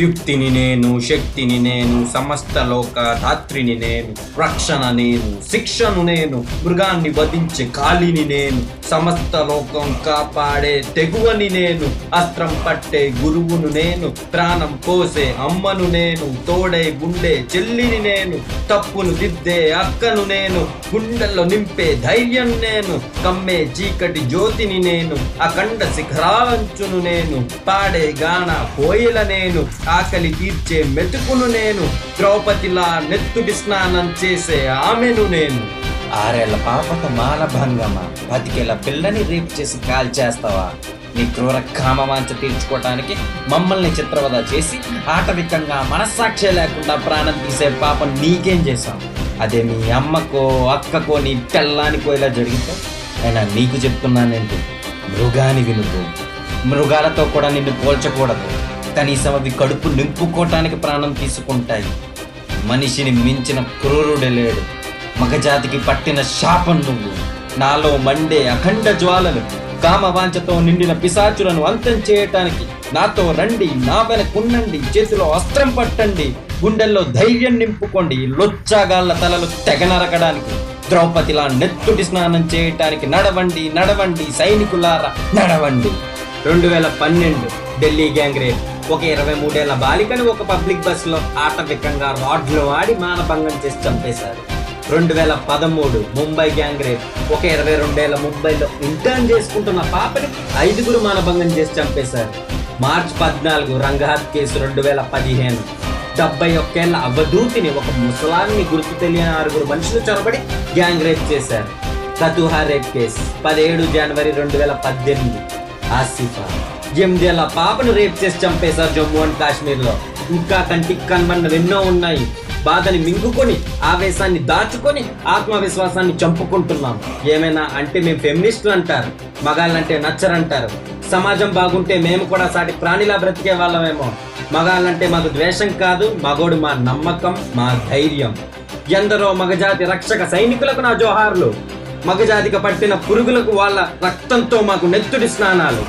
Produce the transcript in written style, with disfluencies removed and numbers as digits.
యుక్తిని నేను, శక్తిని నేను, సమస్త లోక ధాత్రిని నేను, రక్షణ నేను, శిక్షను నేను, మృగాన్ని వధించే కాలిని నేను, సమస్త లోకం కాపాడే తెగువని నేను, అస్త్రం పట్టే గురువును నేను, ప్రాణం పోసే అమ్మను నేను, తోడే గుండె చెల్లిని నేను, తప్పును దిద్దే అక్కను నేను, గుండెల్లో నింపే ధైర్యం నేను, కమ్మే చీకటి జ్యోతిని నేను, అఖండ శిఖరాలంచును నేను, పాడే గాన కోయిల నేను, ఆకలి తీర్చే మెతుకును నేను, ద్రౌపదిలా నెత్తుడి స్నానం చేసే ఆమెను నేను. 6 ఏళ్ల పాపకు మానభంగమా, 10 పిల్లని రేపు చేసి కాల్చేస్తావా? నీ క్రూర కామవాంఛ తీర్చుకోవటానికి మమ్మల్ని చిత్రవద చేసి ఆటవికంగా మనస్సాక్షి లేకుండా ప్రాణం తీసే పాపం నీకేం చేశాం? అదే మీ అమ్మకో అక్కకో నీ పెళ్ళానికో ఇలా జరిగితే అయినా నీకు చెప్తున్నానేంటి, మృగానివి నువ్వు. మృగాలతో కూడా నిన్ను పోల్చకూడదు. కనీసం అవి కడుపు నింపుకోవటానికి ప్రాణం తీసుకుంటాయి. మనిషిని మించిన క్రూరుడే లేడు. మగజాతికి పట్టిన శాపం నువ్వు. నాలో మండే అఖండ జ్వాలలు, కామవాంఛతో నిండిన పిశాచులను అంతం చేయటానికి నాతో రండి, నా వెనకుండండి, చేతిలో అస్త్రం పట్టండి, గుండెల్లో ధైర్యం నింపుకోండి, లొచ్చాగాళ్ళ తలలు తెగనరకడానికి, ద్రౌపదిలా నెత్తుటి స్నానం చేయటానికి నడవండి, నడవండి సైనికులారా నడవండి. 2012 ఢిల్లీ గ్యాంగ్ రేప్. ఒక 23 ఏళ్ల బాలికను ఒక పబ్లిక్ బస్సులో ఆటవికంగా రాడ్లు వాడి మానభంగం చేసి చంపేశారు. 2013 ముంబై గ్యాంగ్ రేప్. ఒక 22 ఏళ్ల ముంబైలో ఇంటర్న్ చేసుకుంటున్న పాపని 5గురు మానభంగం చేసి చంపేశారు. మార్చి 14 రంగహాత్ కేసు. 2015 71 ఏళ్ల అవధూతిని, ఒక ముసలాన్ని గుర్తు తెలియని 6 మనుషులు చొరబడి గ్యాంగ్ రేప్ చేశారు. కతుహా రేప్ కేసు. 17 జనవరి 2018 ఆసిఫా. 8 ఏళ్ల పాపను రేప్ చేసి చంపేశారు జమ్మూ అండ్ కాశ్మీర్లో. ఇంకా కంటికి కనబడినవి ఎన్నో ఉన్నాయి. బాధని మింగుకొని, ఆవేశాన్ని దాచుకొని, ఆత్మవిశ్వాసాన్ని చంపుకుంటున్నాం. ఏమైనా అంటే మేము ఫెమినిస్టులు అంటారు, మగాళ్ళంటే నచ్చరంటారు. సమాజం బాగుంటే మేము కూడా సాటి ప్రాణిలా బ్రతికే వాళ్ళమేమో. మగాళ్ళంటే మాకు ద్వేషం కాదు, మగోడు మా నమ్మకం, మా ధైర్యం. ఎందరో మగజాతి రక్షక సైనికులకు నా జోహార్లు. మగజాతికి పట్టిన పురుగులకు వాళ్ళ రక్తంతో మాకు నెత్తుడి స్నానాలు.